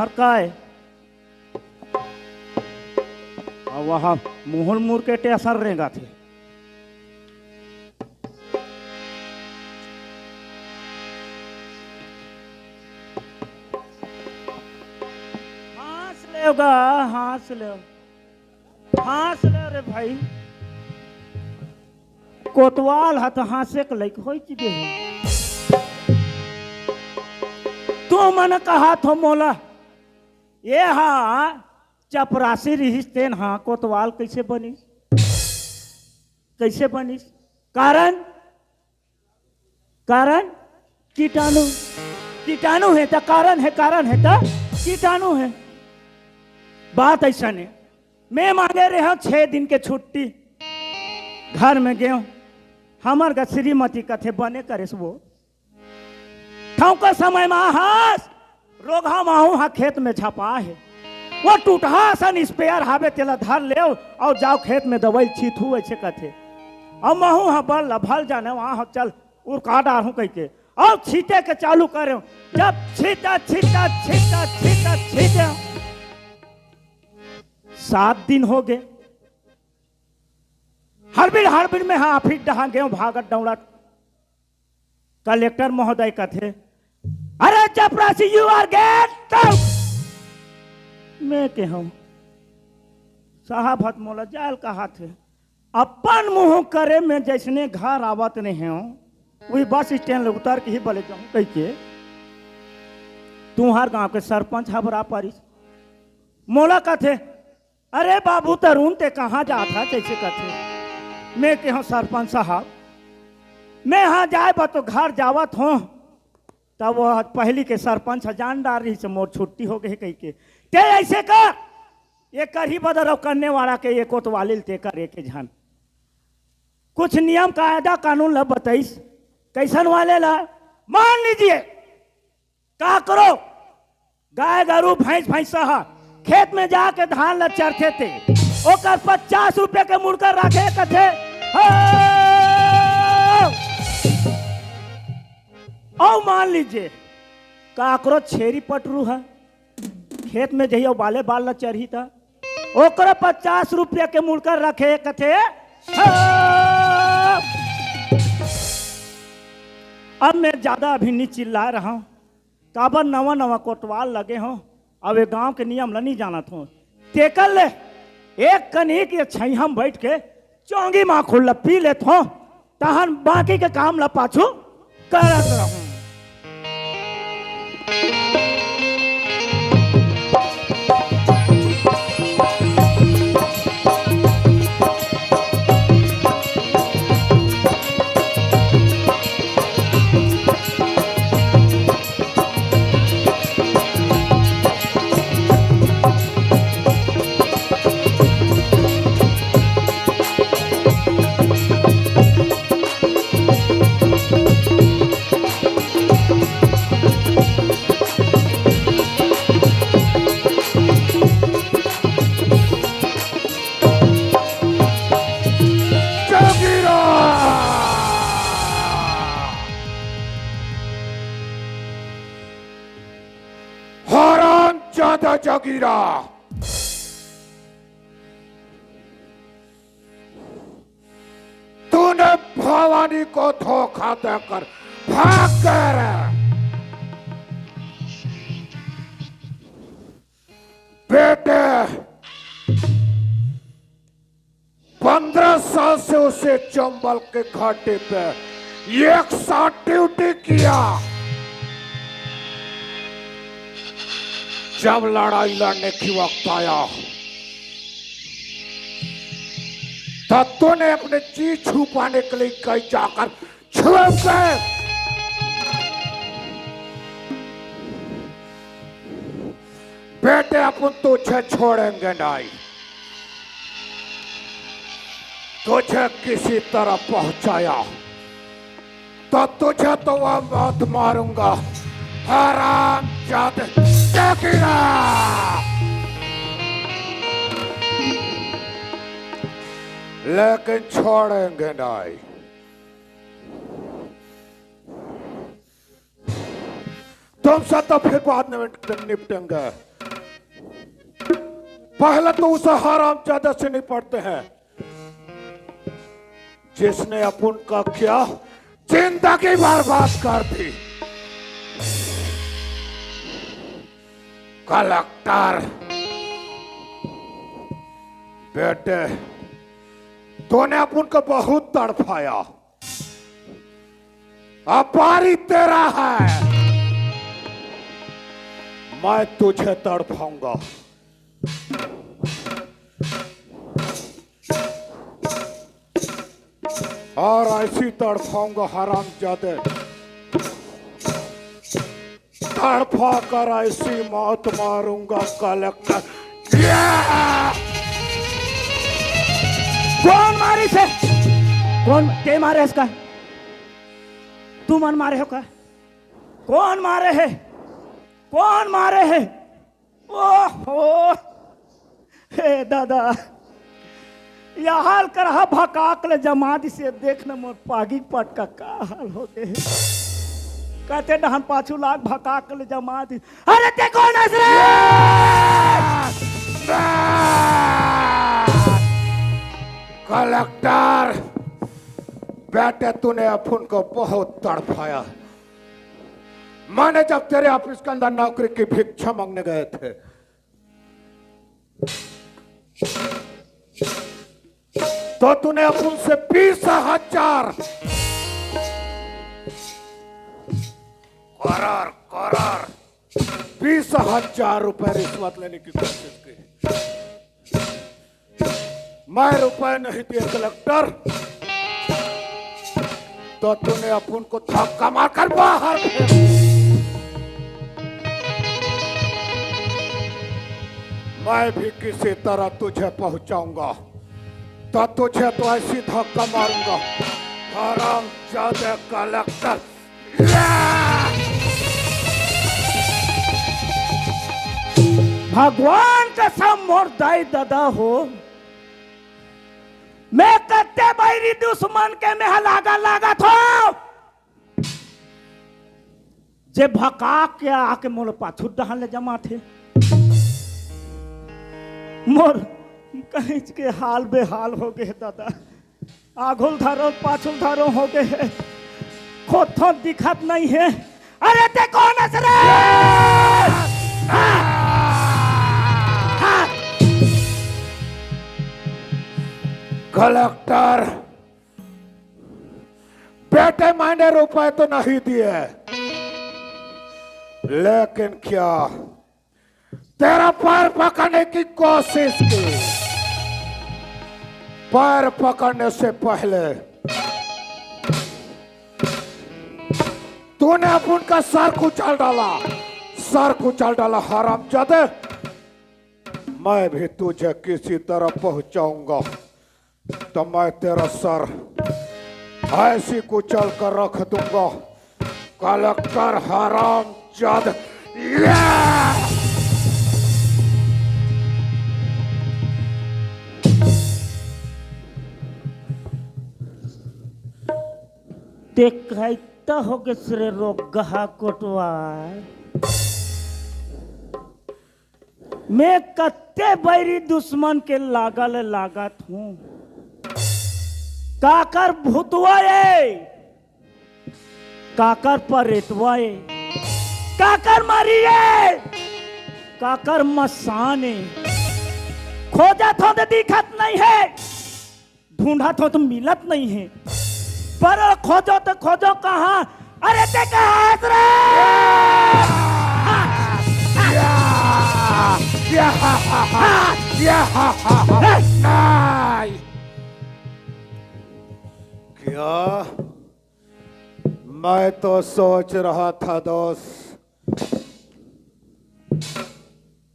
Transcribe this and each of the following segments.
तुम्हार का है और वहां मुहल मुर के टेसर रहेगा थे। हंस लेगा, हंस ले, हंस ले रे भाई। कोतवाल हाथ हंसे के लायक हो चुके हैं। तू मन कहा थो मोला ये हाँ चपरासी रिश्ते हाँ कोतवाल कैसे बनिस, कैसे बनिस? कारण कारण कीटाणु, कीटाणु है तो कारण है, कारण है तो कीटाणु है। बात ऐसा नहीं। मैं मांगे रहे हूं 6 दिन के छुट्टी, घर में गए हमार का श्रीमती कथे बने करे वो ठाव का समय में हास रोगा माहू हा खेत में छपा है। वो टूटा सन स्पेयर हावे तेला धर ले और जाओ खेत में दवाई छीथू ऐसे कथे और महू हा बल भल जाने वहां चल उर काटा हूं कह के और छीटे के चालू करे। जब छीटा छीटा छीटा छीटा छीटे 7 दिन हो गए। हड़बिड़ में हाँ फिर डहा गए भागत दौड़ा। कलेक्टर महोदय कथे अरे चपरासी यू आर गेट आउट। मैं कहूं साहब हथ मोला जाल कहा थे अपन मुंह करे में जैसने घर आवत नहीं हो वही बस स्टैंड उतर के ही बोले जाऊं कह के तुम्हार गांव के सरपंच हबरा पारिस। मोला कथे अरे बाबू तरुण ते कहाँ जाता जैसे कथे। मैं कहूं सरपंच साहब मैं यहाँ जाए बा तो घर जावत हूँ तब वो पहली के सरपंच जान डाल रही से मोर छुट्टी हो गई कह के ते ऐसे कर ये कर ही बदल करने वाला के ये कोतवाली ते कर एक झन कुछ नियम कायदा कानून ला बताइस कैसन वाले ला। मान लीजिए का करो गाय गरू भैंस भैंसा खेत में जाके धान ला चरथे थे ओकर 50 रुपए के मुड़कर रखे कथे और मान लीजिए काकरो छेरी पटरू है खेत में जइयो बाले बाल ला चरही था ओकरा 50 रुपया के मुड़कर रखे कथे। अब मैं ज्यादा अभी नहीं चिल्ला रहा हूं काबर नवा नवा कोतवाल लगे हो अब ये गांव के नियम ला नहीं जाना था तेकल ले एक कनिक ये छई हम बैठ के चौंगी माँ खुल्ला पी लेत हो तहन बाकी के काम ला पाछू करत रहूं। जगीरा तूने भवानी को धोखा देकर भाग गए। बेटे 15 साल से उसे चंबल के घाटे पे एक साथ ड्यूटी किया। जब लड़ाई लड़ने की वक्त आया तब तूने अपने चीज छुपाने के लिए कहीं जाकर छुप गए। बेटे अपन तुझे छोड़ेंगे नहीं, तुझे किसी तरह पहुंचाया तो तुझे तो वह मौत मारूंगा। हराम जाते जगीरा। लेकिन छोड़ेंगे नहीं। तुमसे तो फिर बाद में निपटेंगे। पहले तो उसे हरामजादा से निपटते हैं जिसने अपन का क्या जिंदगी बर्बाद कर दी। कलेक्टर बेटे, तूने अपन को बहुत तड़पाया, अब बारी तेरा है। मैं तुझे तड़पाऊंगा। और ऐसी तड़पाऊंगा हरामजादे, तड़पा कर ऐसी मौत मारूंगा कलेक्टर। कौन मारे से? कौन के मारे इसका? तू मन मारे हो का? कौन मारे है? कौन मारे है? ओहो, हे दादा, यह हाल कर भकाकले जमात से देखने मोर पागी पट का हाल हो गए। कहते डहन पाछू लाग भकाकले जमात। अरे ते कौन है रे? कलेक्टर बेटे, तूने अपन को बहुत तड़पाया। मैंने जब तेरे ऑफिस के अंदर नौकरी की भिक्षा मांगने गए थे तो तूने अपन से 20,000 करार 20,000 रुपए रिश्वत लेने की कोशिश की। मैं रुपए नहीं दिए कलेक्टर, तो तूने अपन को धक्का मारकर बाहर फेंक। मैं भी किसी तरह तुझे पहुंचाऊंगा, तो तुझे तो ऐसी धक्का मारूंगा हरामजादे कलेक्टर। भगवान कसम मोर दाई दादा हो, मैं कत्ते बैरी दुश्मन के में लागा थो जे भका के आके मोर पाछू डहाले जमा थे। मोर कहीं के हाल बेहाल हो गए दादा, आगुल धारो पाछुल धारो हो गए, खोथो दिखत नहीं है। अरे ते कौन है रे? कलेक्टर बेटे, मैंने रुपए तो नहीं दिए, लेकिन क्या तेरा पैर पकड़ने की कोशिश की। पैर पकड़ने से पहले तूने अपन का सर कुचल डाला हरामजादे। मैं भी तुझे किसी तरह पहुंचाऊंगा, तो मैं तेरा सर ऐसी कुचल कर रख दूंगा कलेक्टर हरामजादे। देखता हो के सरे रोगहा कोटवा, मैं कत्ते बैरी दुश्मन के लागत हूँ। काकर भूतवाए, काकर परेतवाए, काकर मारिए, काकर मसाने। खोजा थो तो दिखत नहीं है, ढूंढा थो तो मिलत नहीं है, पर खोजो तो खोजो कहाँ? अरे ते कहाँ रे? क्या मैं तो सोच रहा था दोस्त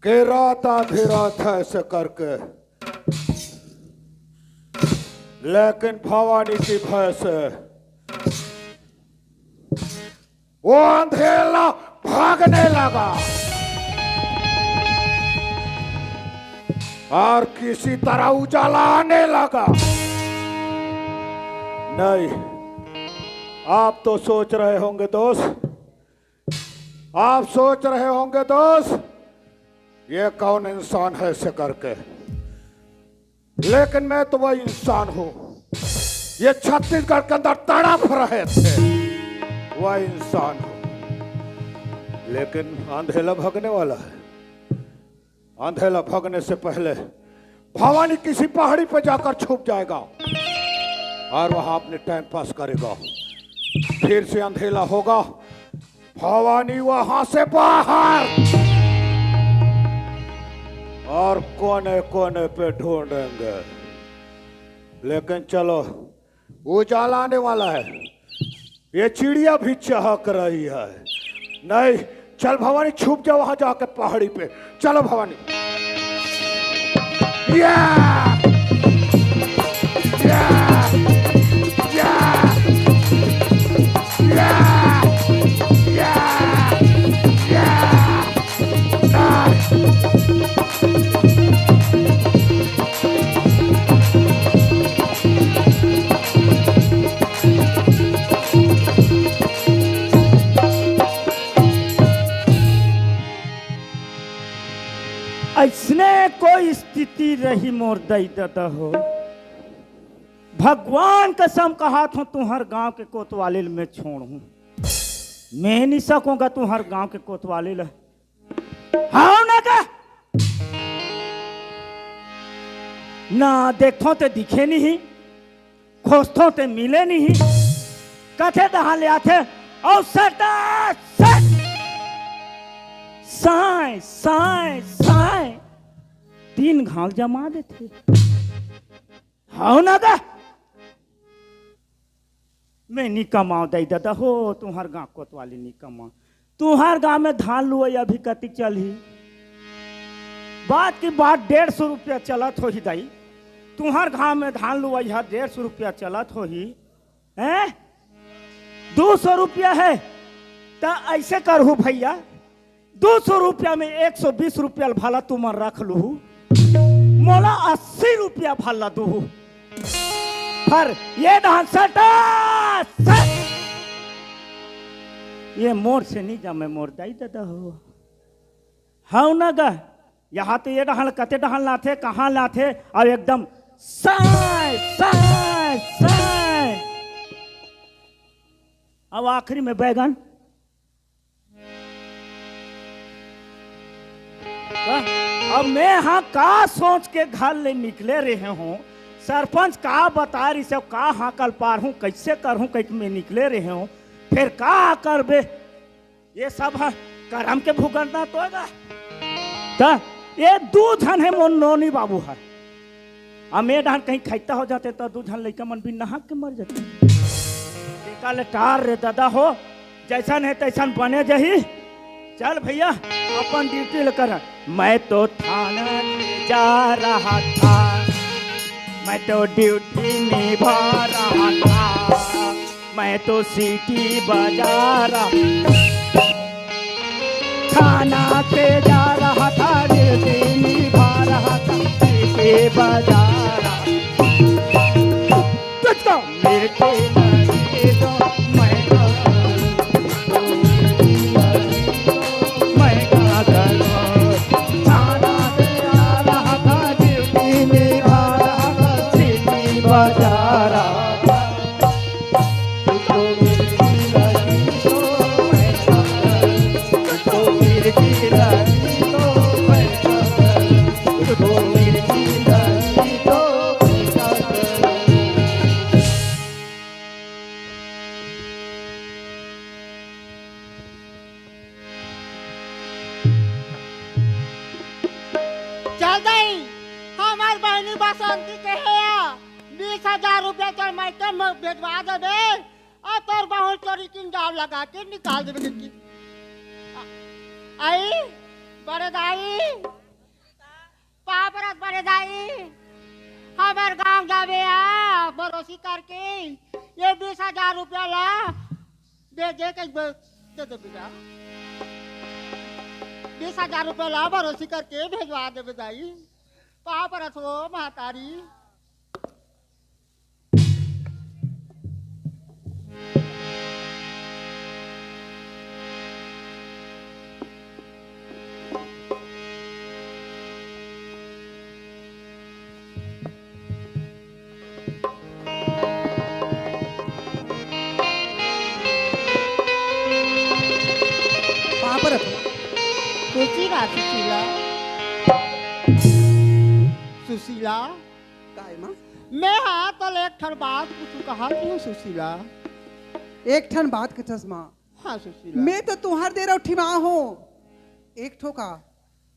कि रात आधी रात ऐसे करके, लेकिन भवानी की भय से वो अंधेरा भागने लगा और किसी तरह उजाला आने लगा। नहीं, आप तो सोच रहे होंगे दोस्त, ये कौन इंसान है ऐसे करके, लेकिन मैं तो वही इंसान हूं, ये छत्तीसगढ़ के अंदर तड़प रहे थे, वही इंसान हूं। लेकिन अंधेला भगने वाला है। अंधेला भगने से पहले भवानी किसी पहाड़ी पर जाकर छुप जाएगा और वहां अपने टाइम पास करेगा। फिर से अंधेला होगा, भवानी वहां से बाहर और कोने कोने पे ढूंढेंगे। लेकिन चलो, उजाला आने वाला है, ये चिड़िया भी चहक रही है। नहीं, चल भवानी, छुप जा वहां जाके पहाड़ी पे। चलो भवानी। या! या! या! या! या! या! ऐसने कोई स्थिति रही मोर दई दादा हो, भगवान कसम कहा था तुम्हार गांव के कोतवाली में छोड़ूं। मैं नहीं सकूंगा तुम्हार गांव के कोतवाली ल। हाँ ना का ना देखो ते दिखे नहीं, खोजतो ते मिले नहीं, कथे दहां ले आते और सटा सट साए साए साए तीन घाव जमा देते। हाँ ना का मैं नहीं कमाओ दई दादा हो, तुम्हार गांव कोतवाली नहीं कमाओ। तुम्हार गांव में धान लुआ अभी कति चल ही, बात की बात 150 रुपया चलत हो ही दाई। तुम्हार गांव में धान लुआ 150 रुपया चलत हो ही हैं, 200 रुपया है तो ऐसे करू भैया, 200 रुपया में 120 रुपया भला तुम रख लू, मोला 80 रुपया भला दू। पर ये धान सटा सट ये मोर से नहीं जमे, मोर दाई दादा हो। हाँ ना गा, यहाँ तो ये डहाल कते डहाल लाथे, कहाँ लाथे, और एकदम साय साय साय। अब आखिरी में बैगन। अब मैं हाँ का सोच के घर ले निकले रहे हूँ, सरपंच का बता रही सब का हाँ कल पार हूँ, कैसे कर हूँ, कैसे में निकले रहे हूँ, फिर का कर बे, ये सब है करम के भुगतना तो है। ये 2 जन है मोन नोनी बाबू है, मैं डान कहीं खैता हो जाते तो 2 जन लड़का मन भी नहा के मर जाते। टीका ले टार रे दादा हो, जैसन है तैसन बने जही। चल भैया अपन ड्यूटी लेकर। मैं तो थाना जा रहा था, मैं तो ड्यूटी निभा रहा था, मैं तो सीटी बजा रहा, थाना पे जा रहा था, ड्यूटी निभा रहा था, सीटी बजा रहा। तुझको मेरे के लगे तो मैं बसंती के है 20,000 रुपया तो मैं भेजवा दे, और तोर बहुत चोरी की जाव लगा के निकाल दे की। आई बड़े दाई, पापरत बड़े दाई, हमार गांव जावे आ भरोसी करके ये 20,000 रुपया ला भेजे के दे दे बेटा, 20,000 रुपया ला भरोसी करके भेजवा दे दाई। पापरत हो महतारी। सुशीला काय माँ मैं हाँ कल एक ठन बात कुछ कहा क्यों सुशीला एक ठन बात के चश्मा हाँ सुशीला मैं तो तुम्हार दे रहा उठी माँ हूँ एक ठोका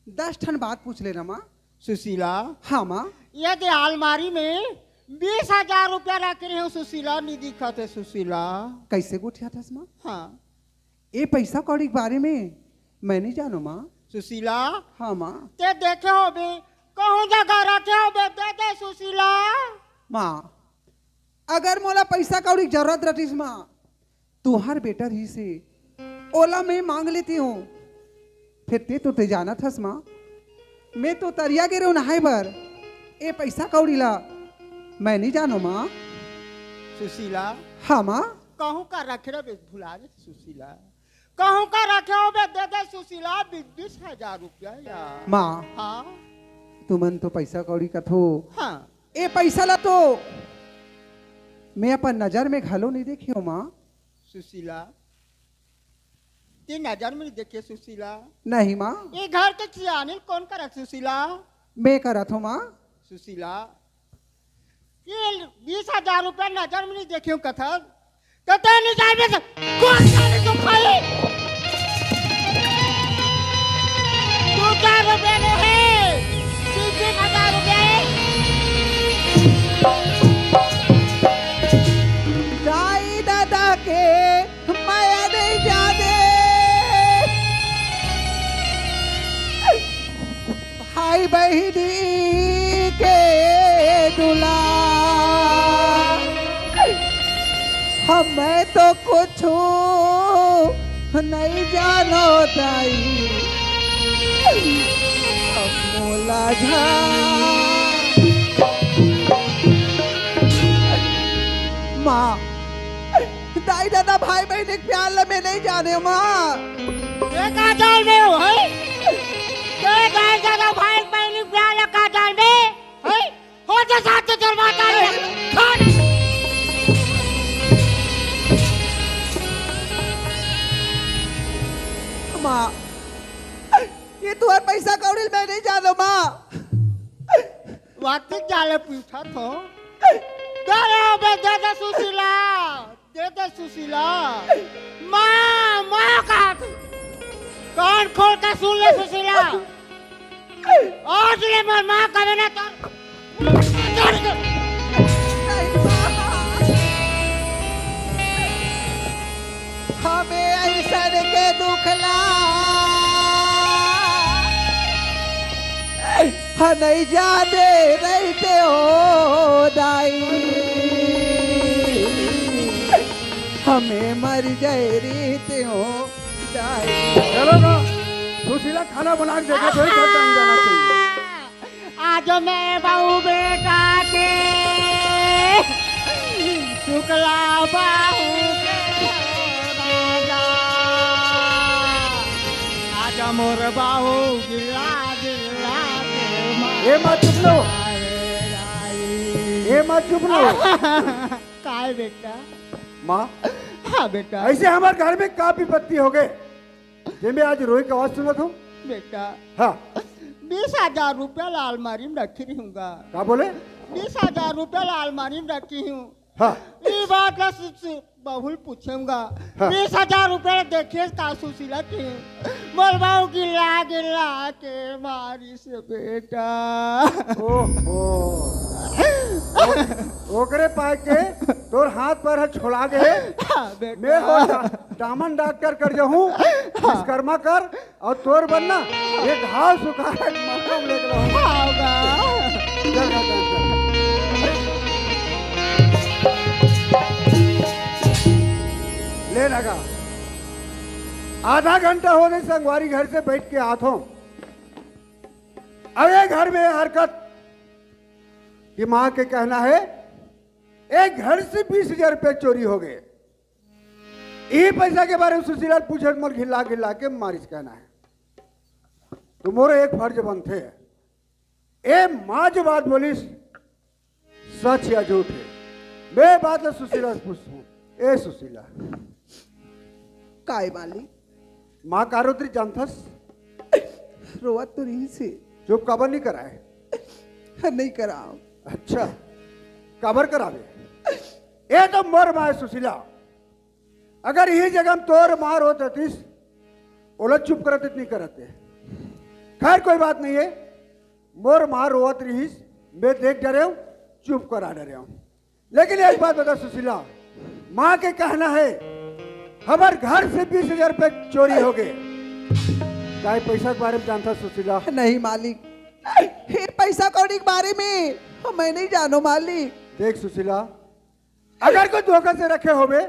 10 ठन बात पूछ लेना माँ सुशीला हाँ माँ यदि अलमारी में 20,000 रुपया रख रही हूँ सुशीला नहीं दिखा थे सुशीला कैसे गुठिया चश्मा हाँ ये पैसा कौड़ी के बारे में मैं नहीं जानू माँ सुशीला हाँ माँ ते देखे हो बे कहूँ जगह रखे हो बे दे दे सुशीला माँ अगर मोला पैसा कौड़ी की जरूरत रहीस माँ तुहार बेटा ही से ओला मैं मांग लेती हूँ फिर ते जाना थस माँ मैं तो तरिया गिरे हूँ नहाए बर ए पैसा कौड़ी ला मैं नहीं जानो माँ सुशीला हाँ माँ कहूँ का रखे रे बे भुला दे सुशीला कहूँ का रखे हो बे दे दे सुशीला 20,000 रुपया यार माँ हाँ तुमन तो पैसा कौड़ी का थो हाँ ए पैसा ला तो मैं अपन नजर में घलो नहीं देखी हूँ माँ सुशीला ते नजर में नहीं देखे सुशीला नहीं माँ ये घर के खियाने कौन करा सुशीला मैं करत हूँ माँ सुशीला ये 20,000 रुपया नजर में नहीं देखी हूँ कथा कथा नहीं जाए कौन जाने तो खाई 2,000 रुपया में है 30,000 रुपया है दाई दादा के माया नहीं जाने भाई बहनी के दुला हमें तो कुछ नहीं जानो दाई अब मोला झा माँ दाई दादा भाई बहन के प्यार ला मैं नहीं जाने माँ ये कहाँ जान में हो है ये कहाँ जाना भाई पहली प्यार कहाँ जान में है हो तो साथ चल माता है माँ ये तुम्हारा पैसा कौड़ी मैं नहीं जानो माँ वाटिक जाले पूछा तो दे दे सुशीला दे दे सुशीला माँ माँ कहा कौन खोल कर सुन ले सुशीला आज ले माँ कभी ना तो हमें ऐसा के दुखला नहीं जाने रहते हो दाई हमें मर जाए रहते हो दाई चलो ना सुशीला खाना बना के देखे तो ही घर तक जाना चाहिए आज मैं बहू बेटा के शुक्ला बहू के राजा आज मोर बहू गिला गिला ये मत चुप लो ये मत चुप लो काय बेटा माँ हाँ बेटा ऐसे हमारे घर में का विपत्ति हो गए जे मैं आज रोई की आवाज सुना था बेटा हाँ 20,000 रुपया ला अलमारी में रखी रहूंगा क्या बोले 20,000 रुपया ला अलमारी में रखी हूँ हाँ ये बात ला बहुल पूछूंगा हाँ। 20,000 रुपया देखिए का सुशीला के बोलबाऊ गिला गिला के मारी से बेटा ओहो ओकरे पाए के तोर हाथ पर छोड़ा गए हाँ बेटा मैं हो दामन डॉक्टर कर जाऊं विश्वकर्मा कर और तोर बनना ये घाव सुखा मरकम लेके रहूं होगा चल चल चल ले लगा आधा घंटा होने संगवारी घर से बैठ के हाथों अब ये घर में हरकत कि मां के कहना है एक घर से 20,000 रुपये चोरी हो गए ये पैसा के बारे में सुशीला पूछे मोर घिल्ला घिल्ला के मारिस कहना है तुम्हारे एक फर्ज बनते है ए माँ जो बात बोलिस सच या झूठ है मैं बात है सुशीला से पूछता हूँ ए सुशीला काय माली माँ कारोत्री जानथस रोवत तो रही से चुप कबर नहीं कराए नहीं कराओ। अच्छा काबर करावे? ये तो मोर माँ है सुशीला। अगर यही जगह हम तोर मार होते तीस ओला चुप करते नहीं करते। खैर कोई बात नहीं है, मोर मार रोवत रहीस, मैं देख डरे हूं, चुप करा डरे हूं। लेकिन एक बात बता सुशीला, माँ के कहना है हमारे घर से 20,000 रुपए चोरी हो गए। क्या ये पैसा के बारे में जानता सुशीला? नहीं मालिक, ये पैसा कौड़ी के बारे में मैं नहीं जानो मालिक। देख सुशीला, अगर कोई धोखा से रखे होवे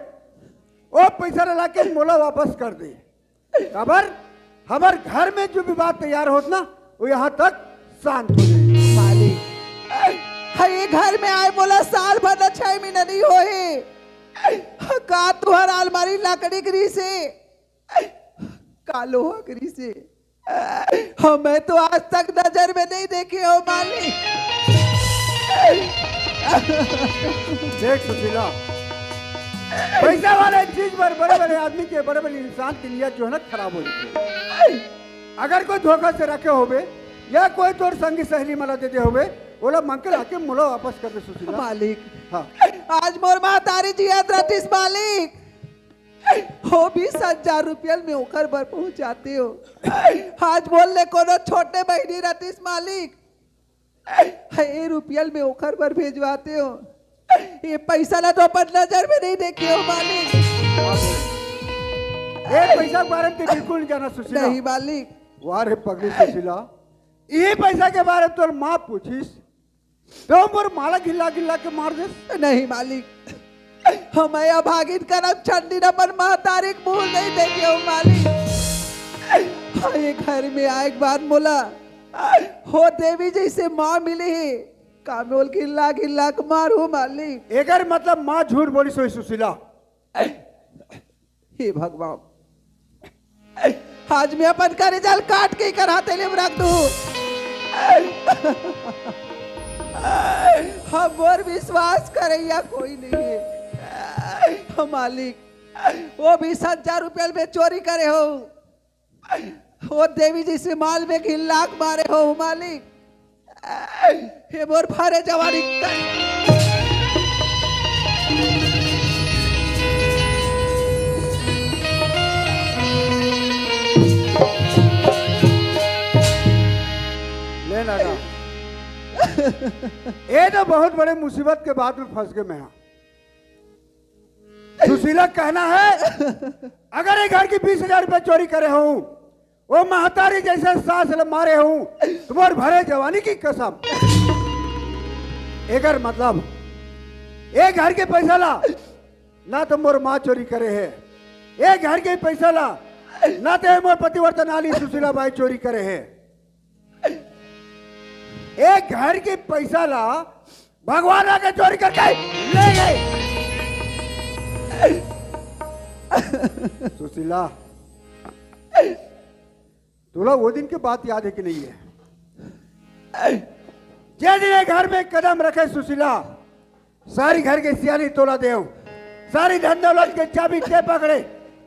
वो पैसा ला के मोला वापस कर दे। खबर हमारे घर में जो भी बात तैयार होत ना वो यहाँ तक शांत हो जाए। मालिक ये घर में आए बोला साल भर न 6 महीना नहीं होए। का तुहर अलमारी लकड़ी गिरी से का लोहा गिरी से मैं तो आज तक नजर में नहीं देखे हो मालिक। देख सुशीला, पैसा वाले चीज पर बड़े बड़े आदमी के बड़े बड़े इंसान की नियत जो है ना खराब हो जाती है। अगर कोई धोखा से रखे होवे या कोई तोर संगी सहेली मला दे होवे बोला मंकल आके मुला वापस कर दे सुशीला। मालिक हाँ आज मोर महतारी जी रटिस मालिक हो 20,000 रुपया में ओकर बर पहुंचाते हो। आज बोल ले कोनो छोटे बहनी रटिस मालिक ये रुपया में ओकर बर भेजवाते हो। ये पैसा ना तो अपन नजर में नहीं देखे हो मालिक। ये पैसा के बारे में तो बिल्कुल नहीं जाना सुशीला। नहीं मालिक। वाह रे पगली सुशीला, ये पैसा के बारे में तोर माँ पूछिस तो मोर माला गिल्ला गिल्ला के मार दे। नहीं मालिक, हमें अभागित करम छंडी अपन महतारी के मुंह नहीं देखे हो मालिक। ये घर में आए के बाद मोला हो देवी जैसे माँ मिली है का बोल गिल्ला गिल्ला के मारो मालिक। एकर मतलब माँ झूठ बोली सोई सुशीला। हे भगवान, आज मैं अपन करे जल काट के कराते ले रख दू। हम और विश्वास करैया कोई नहीं है मालिक। वो 20,000 रुपया में चोरी करे हो, वो देवी जी से माल में घिल्लाक मारे हो मालिक। ये मोर भारे जवानी लेना ना। ये तो बहुत बड़े मुसीबत के बाद में फंस गए मैं। सुशीला कहना है अगर ये घर की 20,000 रुपए चोरी करे हूं वो महतारी जैसे सांस मारे हूं तुम्हारे भरे जवानी की कसम। एकर मतलब एक घर के पैसा ला ना तो मोर माँ चोरी करे है, एक घर के पैसा ला ना तो मोर पतिवर्तन आली सुशीला बाई चोरी करे है। एक घर के पैसा ला भगवान आके चोरी करके ले गए। सुशीला तुला वो दिन की बात याद है कि नहीं है? जिस दिन घर में कदम रखे सुशीला सारी घर के सियानी तोला दे, सारी धन दौलत के चाबी ते पकड़े,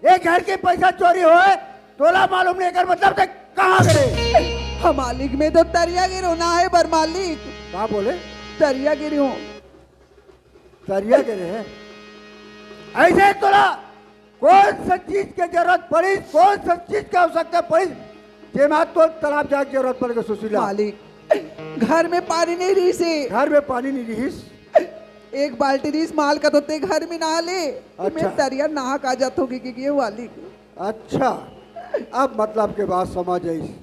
एक घर के पैसा चोरी होए तोला मालूम नहीं कर मतलब ते कहाँ गए? हम मालिक में तो तरिया गिरो ना है बर मालिक। कहाँ बोले? तरिया गिरी हूँ। तरिया गिरे है ऐसे तोला कौन सा चीज की जरूरत पड़ी, कौन सा चीज की आवश्यकता पड़ी जे मैं तो तालाब जाके जरूरत पड़ेगा सुशीला? मालिक घर में पानी नहीं रही से। घर में पानी नहीं रही, एक बाल्टी रीस माल का धोते घर में नहा ले। अच्छा। मैं तरिया नहा का जात होगी कि ये वाली। अच्छा अब मतलब के बात समझ आई।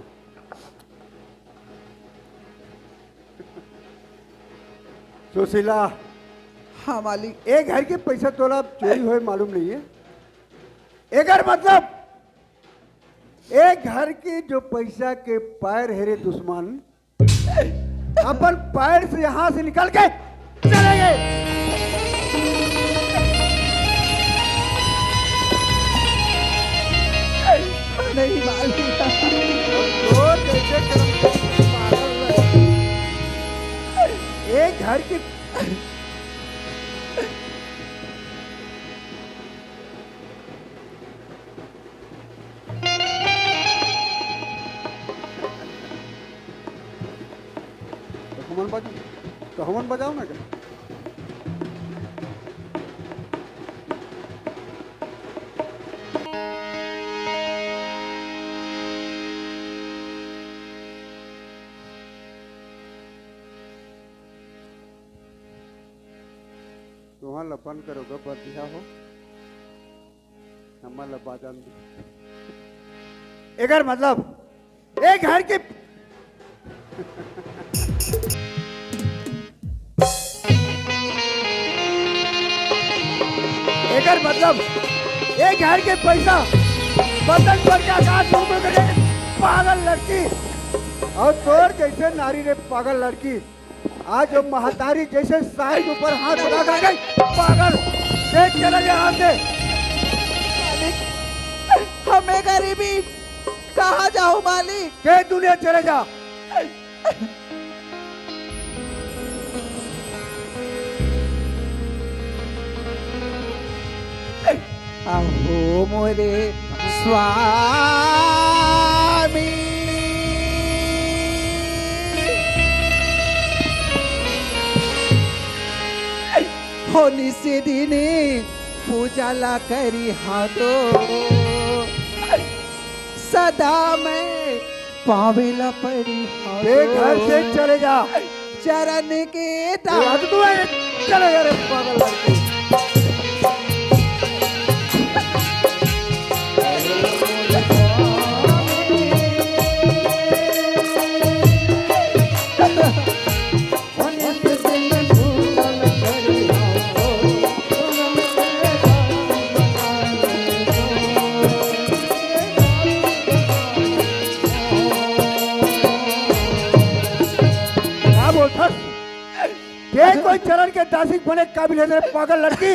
सुशीला हाँ मालिक। एक घर के पैसा तोला चोरी हुए मालूम नहीं है, एक मतलब एक घर के जो पैसा के पैर हेरे दुश्मन अपन पैर से यहां से निकल के चले गए। नहीं मालिक। तो जैसे कर्मचारी पागल रहे। एक घर के हमन बजाओ ना क्या? तुहां लपन करोगे बतिया हो हमारा बाजान एकर मतलब एक घर के एकर मतलब एक घर के पैसा बतन पर के आकाश में उड़ गए पागल लड़की और तोर जैसे नारी रे पागल लड़की आज वो महतारी जैसे साइड ऊपर हाथ लगा कर गई पागल देख चला यहाँ से हमें गरीबी कहाँ जाऊँ मालिक? के दुनिया चले जा अहो मोरे स्वामी होली से दिने पूजा ला करी हाथो सदा मैं पावेला पड़ी ये घर से चले जा चरण के आज तू चले जा रे पागल लड़की कोई चरण के दासिक बने काबिल है तेरे पागल लड़की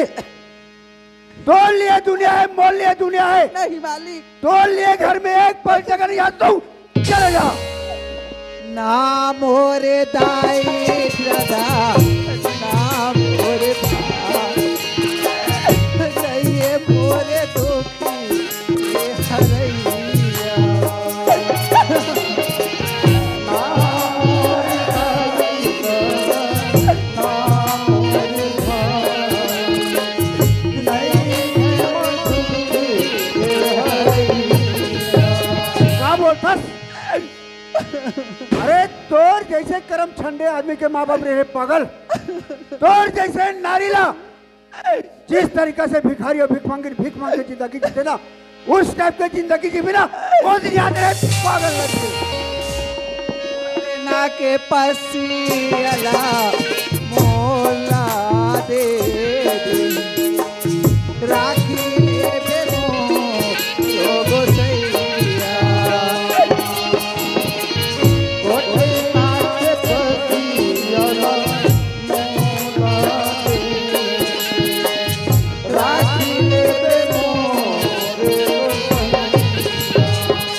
तोड़ लिए दुनिया है मोल लिए दुनिया है नहीं मालिक तोड़ लिए घर में एक पल जगह नहीं आता हूँ चले जा नाम मोरे दाई नाम मोरे नहीं मोरे दुखी ये हरैया अरे तोर जैसे करम ठंडे आदमी के माँ बाप रहे पागल तोर जैसे नारीला जिस तरीका से भिखारी और भीख मांगे जिंदगी जीते ना उस टाइप की जिंदगी जी बिना वो दिन याद रहे पागल लड़की ना के पसियाला मोला दे राखी ले बेरो लोगो सैया कोठे आके पसियाला मोला दे राखी ले बेरो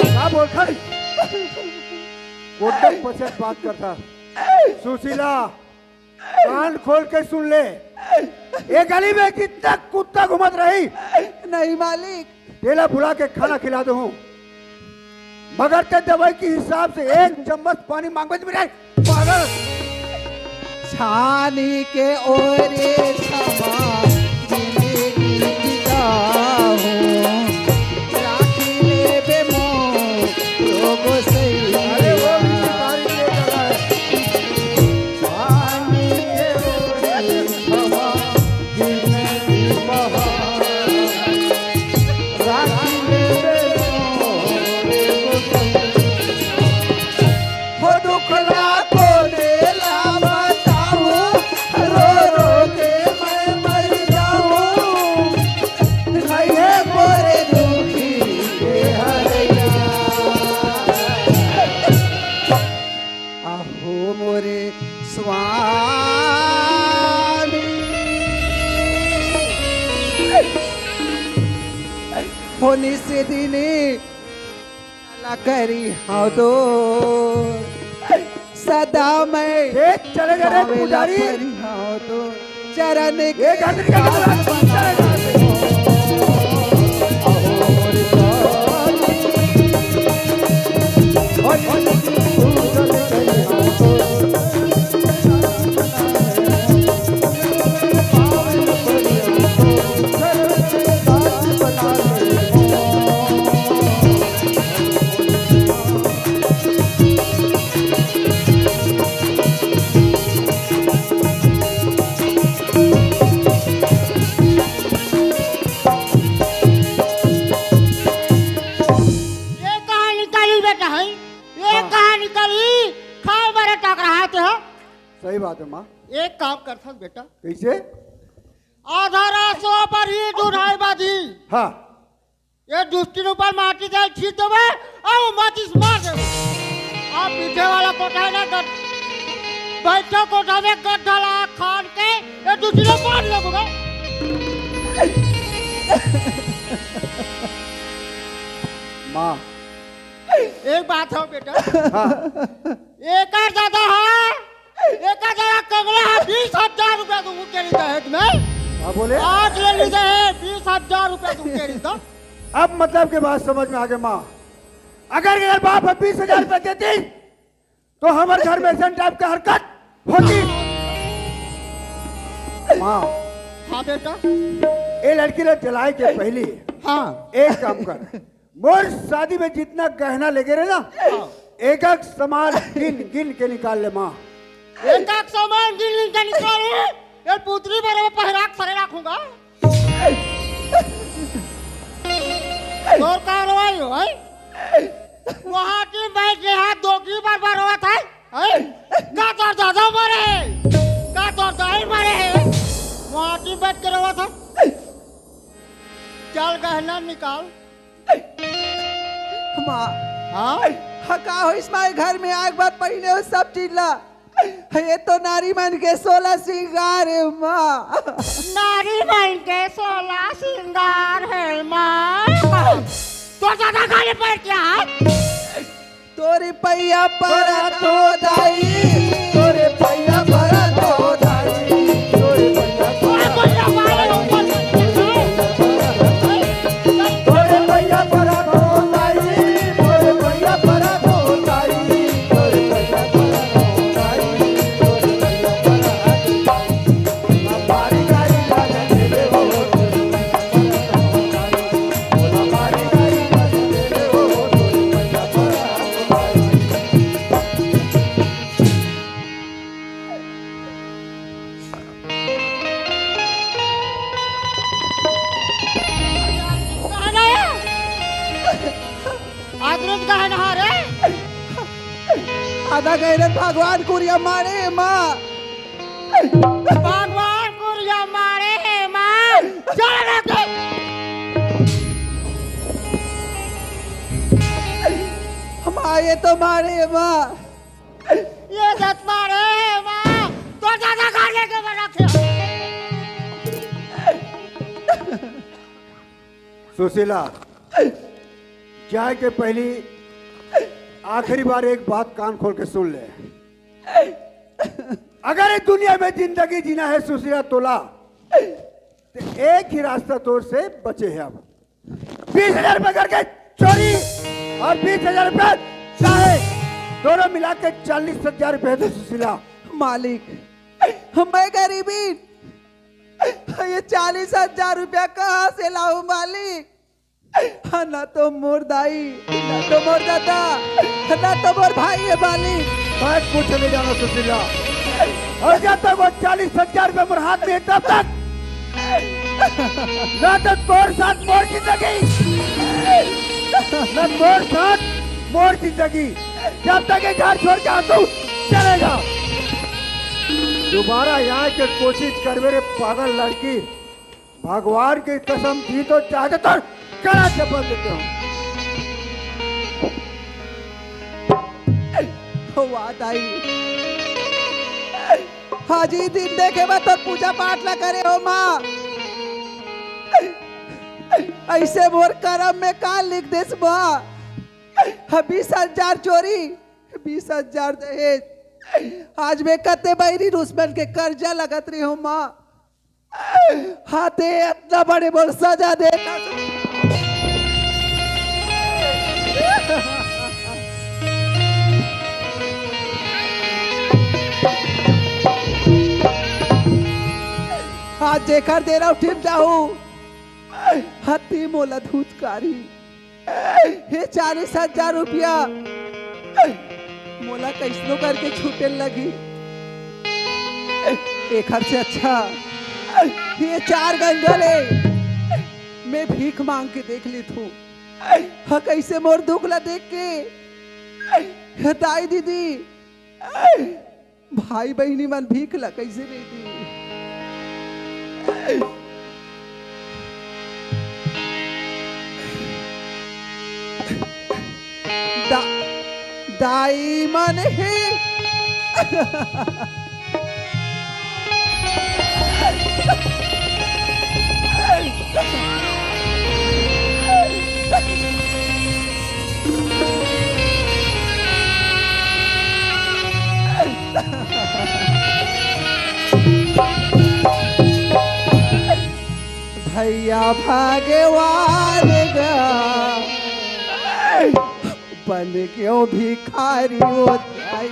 क्या बोल खड़ी कोटक पछत बात करता सुशीला कान खोल के सुन ले ये गली में कितना कुत्ता घुमत रही नहीं मालिक तेला भुला के खाना खिला दो हूँ मगर ते दवाई के हिसाब से एक चम्मच पानी मांगो तो पागल छानी के ओरे क्षमा जिंदगी बिताऊं राखी ले बेमो लोगो सैया अरे वो भी भिखारी ले चला है छानी के ओरे क्षमा जिंदगी बहार राखी ले बेमो लोगो सैया हो दुखला को देला बताऊं रो रो के मैं मर जाऊं नहीं मोरे दुखी के हरैया आहो मोरे स्वामी होनी से दिने ला करी हाँ दो सदा मैं ये चले जा रे पुजारी हाँ तो चरण ये के घंटे का चले जा रे। चाहते हो? सही बात है माँ। एक काम कर था बेटा, कैसे? आधा रास्ता पर ही ढूंढाई बाजी। हाँ ये दुष्टिन ऊपर माटी का छीट देवे और माटी से मार देवे। आप पीछे वाला कोठा ना कर, बैठो कोठा में गड्ढा ला खान के ये दुष्टिन मार देवे। माँ एक बात हो बेटा, हाँ एक ज्यादा है, एक ज्यादा कगला है। 20,000 रुपया दूंगा तेरी दहेज में। हाँ बोले। आज ले लीजिए है 20,000 रुपया दूंगा तेरी तो। अब मतलब के बात समझ में आ गई माँ। अगर बाप 20,000 रुपए देती तो हमारे घर में ऐसा टाइप का हरकत होती। माँ हाँ बेटा। ये लड़की ने जलाई के पहली हाँ एक काम कर, मोर शादी में जितना गहना लेके रहे ना, एक एक सामान गिन गिन के निकाल ले माँ। एक एक सामान गिन के निकाले, ये पुतली मेरे में पहराक सरे रखूंगा। और कार्रवाई हो वहाँ की बैठ रहा 2 की बार हुआ था। का तो दादा मरे, का तो दाई मरे, वहाँ की बैठ के रहा था। चल गहना निकाल। माँ हाँ हका हो इसमाइल घर में आग बात पहले हो सब चीज ला। ये तो नारी मन के 16 श्रृंगार है माँ। नारी मन के 16 श्रृंगार है माँ। तो ज्यादा गाली पर क्या है? तोरे पैया पर तो दाई, तोरे पैया पर तो दाई, तोरे पैया तोरे पैया मारे ऊपर तोरे पैया पर तो दाई, तोरे पैया पर तो दाई, तोरे पैया पर तो दाई, तोरे पैया पर हमारी गाड़ी लगा दे हो, हमारी गाड़ी लगा दे हो, तोरे पैया पर आधा गैरत भगवान कुरिया मारे माँ। भगवान कुरिया मारे है माँ। चल रखे हम आए तो मारे माँ। ये जत मारे है माँ। तो ज्यादा गाली के में रखे। सुशीला, जाए के पहली आखिरी बार एक बात कान खोल के सुन ले। अगर इस दुनिया में जिंदगी जीना है सुशीला तोला, तो एक ही रास्ता तौर से बचे है। अब 20,000 रुपए करके चोरी और 20,000 रुपए चाहे दोनों मिला के 40,000 रुपए दे सुशीला। मालिक मैं गरीबी, ये 40,000 रुपया कहाँ से लाऊं मालिक? ना तो मोर दाई, ना तो मोर दादा, ना तो मोर भाई है मालिक। मैं कुछ नहीं जाना सुशीला, और जब तक वो 40,000 रुपए मेरे हाथ में है तब तक ना तो तोर साथ मोर जिंदगी, ना तोर साथ मोर जिंदगी। जब तक ये घर छोड़ के तू चलेगा, दोबारा यहाँ के कोशिश कर मेरे पागल लड़की। भगवान की कसम थी तो चाहते तो कड़ा चपल देते हो। वाह दाई, हाजी दिन देखे बा तो पूजा पाठ ला करे हो माँ। ऐसे मोर करम में का लिख देस माँ? 20,000 चोरी, 20,000 दहेज। आज में कते बैरी दुश्मन के कर्जा लगत रही हो माँ। हाथे इतना बड़े बोल सजा दे। आज जेकर दे रहा उठिम जाऊ हत्ती मोला धूतकारी। हे 40,000 रुपया मोला कैसनो करके छूटे लगी। एक हर से अच्छा ये 4 गंगले मैं भीख मांग के देख ली थू। हाँ कैसे मोर दुख ला देख के दाई दीदी भाई बहनी मन भीख ला कैसे नहीं दी। दा, दाई मन ही भैया भाग्यवान गा बन क्यों भिखारी होताई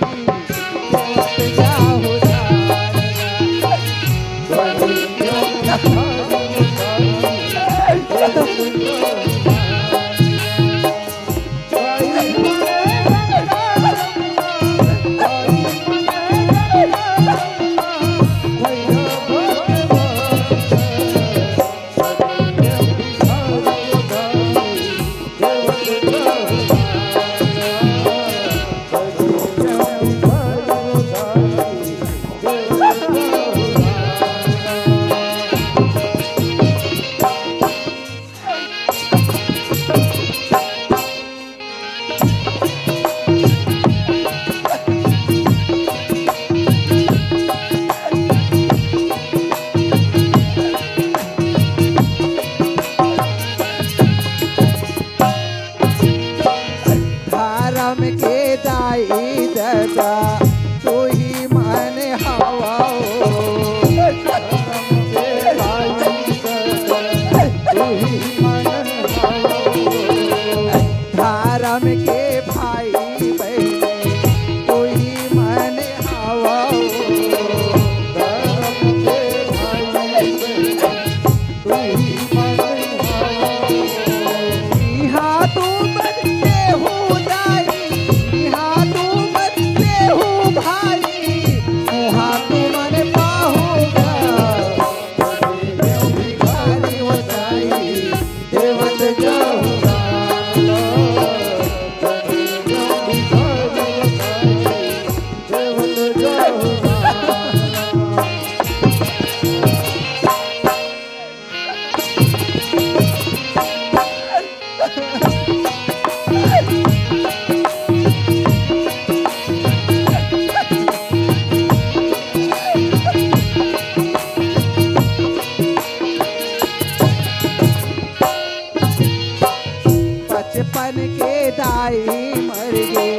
बचपन के दाई मर गए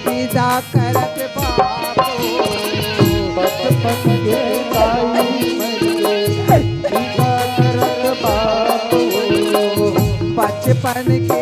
विदा करत बापो। बचपन के दाई मर गए विदा करत बापो। बचपन के